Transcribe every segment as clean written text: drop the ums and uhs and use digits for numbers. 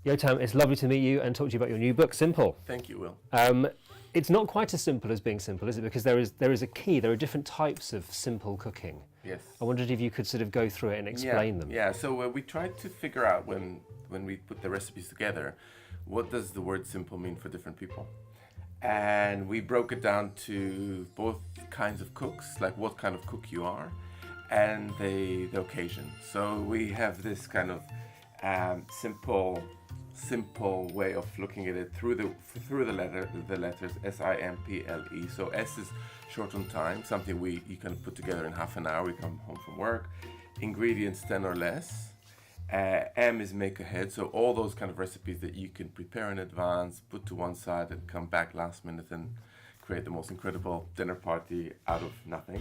Yotam, it's lovely to meet you and talk to you about your new book, Simple. Thank you, Will. It's not quite as simple as being simple, is it? Because there is a key. There are different types of simple cooking. Yes. I wondered if you could sort of go through it and explain them. Yeah, so we tried to figure out when we put the recipes together, what does the word simple mean for different people? And we broke it down to both kinds of cooks, like what kind of cook you are, and the occasion. So we have this kind of simple way of looking at it through the letters SIMPLE. So S is short on time, something you can put together in half an hour. We come home from work. Ingredients 10 or less. M is make ahead. So all those kind of recipes that you can prepare in advance, put to one side, and come back last minute and create the most incredible dinner party out of nothing.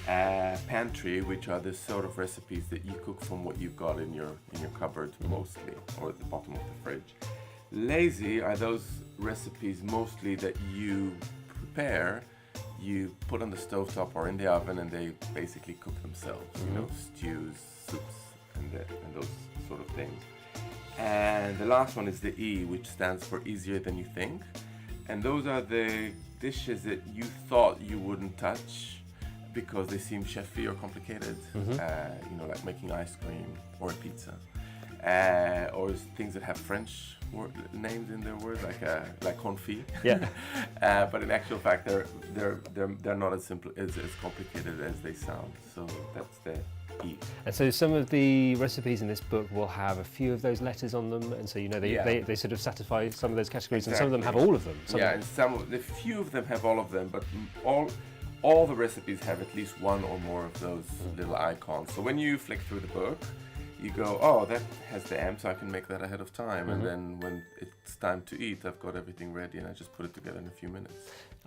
Pantry, which are the sort of recipes that you cook from what you've got in your cupboard mostly, or at the bottom of the fridge. Lazy are those recipes mostly that you prepare, you put on the stovetop or in the oven, and they basically cook themselves. You know, stews, soups, and those sort of things. And the last one is the E, which stands for easier than you think. And those are the dishes that you thought you wouldn't touch because they seem chefy or complicated, like making ice cream or a pizza, or things that have French names in their words, like confit. Yeah. But in actual fact, they're not as simple as complicated as they sound. So that's the E. And so some of the recipes in this book will have a few of those letters on them, and so they sort of satisfy some of those categories, and some of them have all of them. And a few of them have all of them, but all the recipes have at least one or more of those little icons. So when you flick through the book, you go, oh, that has the M, so I can make that ahead of time. And then when it's time to eat, I've got everything ready and I just put it together in a few minutes.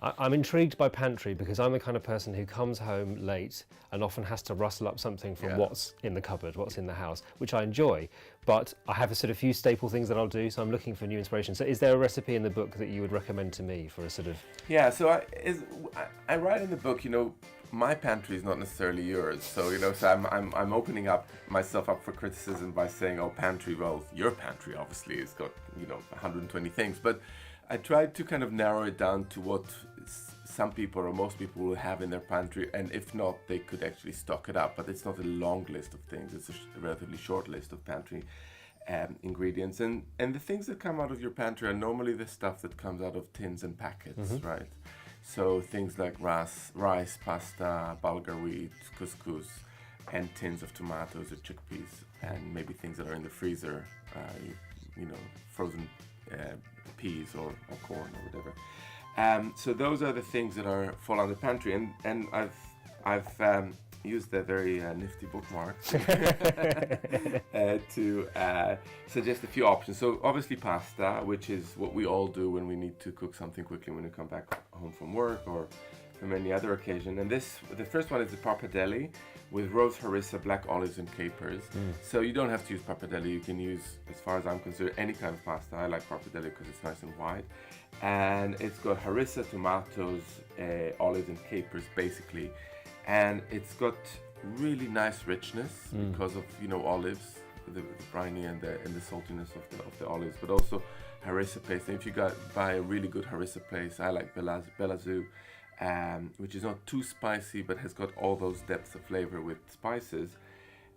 I'm intrigued by pantry because I'm the kind of person who comes home late and often has to rustle up something from what's in the cupboard, what's in the house, which I enjoy. But I have a sort of few staple things that I'll do, so I'm looking for new inspiration. So is there a recipe in the book that you would recommend to me for a sort of... Yeah, so I write in the book, my pantry is not necessarily yours. So, so I'm opening up myself up for criticism by saying, oh, pantry, well, your pantry obviously has got, 120 things. But I tried to kind of narrow it down to what some people or most people will have in their pantry, and if not, they could actually stock it up. But it's not a long list of things, it's a relatively short list of pantry ingredients. And the things that come out of your pantry are normally the stuff that comes out of tins and packets, right? So things like rice, pasta, bulgur wheat, couscous, and tins of tomatoes or chickpeas, and maybe things that are in the freezer, frozen peas or corn or whatever. So those are the things that fall under pantry, and I've used a very nifty bookmark to suggest a few options. So obviously pasta, which is what we all do when we need to cook something quickly when we come back home from work or from any other occasion. And the first one is the Pappardelle with Rose Harissa, black olives and capers. So you don't have to use Pappardelle. You can use, as far as I'm concerned, any kind of pasta. I like Pappardelle because it's nice and wide. And it's got harissa, tomatoes, olives and capers basically. And it's got really nice richness because of olives, the briny and the saltiness of the olives, but also harissa paste. And if you buy a really good harissa paste, I like Belazou, which is not too spicy but has got all those depths of flavor with spices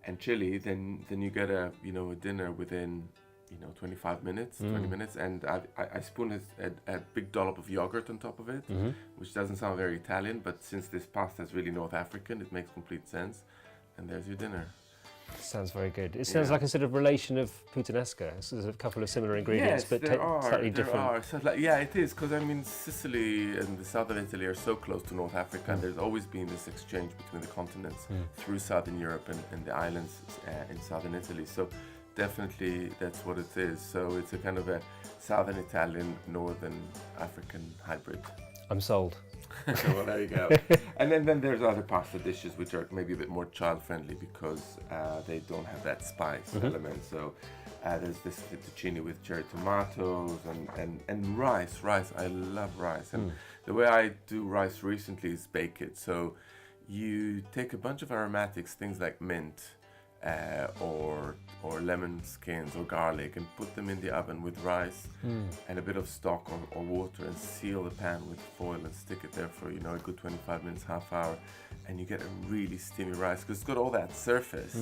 and chili. Then you get a dinner within 25 minutes, 20 minutes, and I spoon a big dollop of yogurt on top of it, which doesn't sound very Italian, but since this pasta is really North African, it makes complete sense, and there's your dinner. Sounds very good. It sounds like a sort of relation of puttanesca. So there's a couple of similar ingredients, but slightly different. So it is, because Sicily and the south of Italy are so close to North Africa, and there's always been this exchange between the continents through southern Europe and the islands in southern Italy. So definitely that's what it is. So it's a kind of a southern Italian, northern African hybrid. I'm sold. Well, there you go. And then there's other pasta dishes which are maybe a bit more child friendly because they don't have that spice element. So there's this fettuccine with cherry tomatoes and rice. I love rice. And the way I do rice recently is bake it. So you take a bunch of aromatics, things like mint, or lemon skins or garlic, and put them in the oven with rice and a bit of stock or water, and seal the pan with foil and stick it there for a good 25 minutes, half hour, and you get a really steamy rice because it's got all that surface,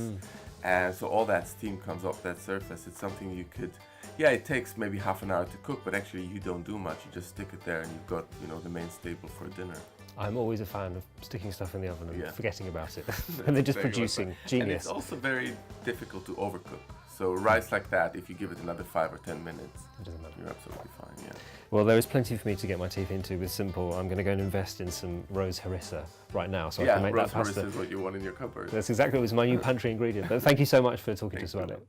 and so all that steam comes off that surface. It's something you could, it takes maybe half an hour to cook, but actually you don't do much. You just stick it there and you've got the main staple for dinner. I'm always a fan of sticking stuff in the oven and forgetting about it and then just producing genius. And it's also very difficult to overcook. So rice like that, if you give it another 5 or 10 minutes, it doesn't matter. You're absolutely fine, yeah. Well, there is plenty for me to get my teeth into with simple. I'm going to go and invest in some Rose Harissa right now, so I can make that pasta. Rose Harissa is what you want in your cupboard. That's exactly what was my new pantry ingredient. But thank you so much for talking to us about it.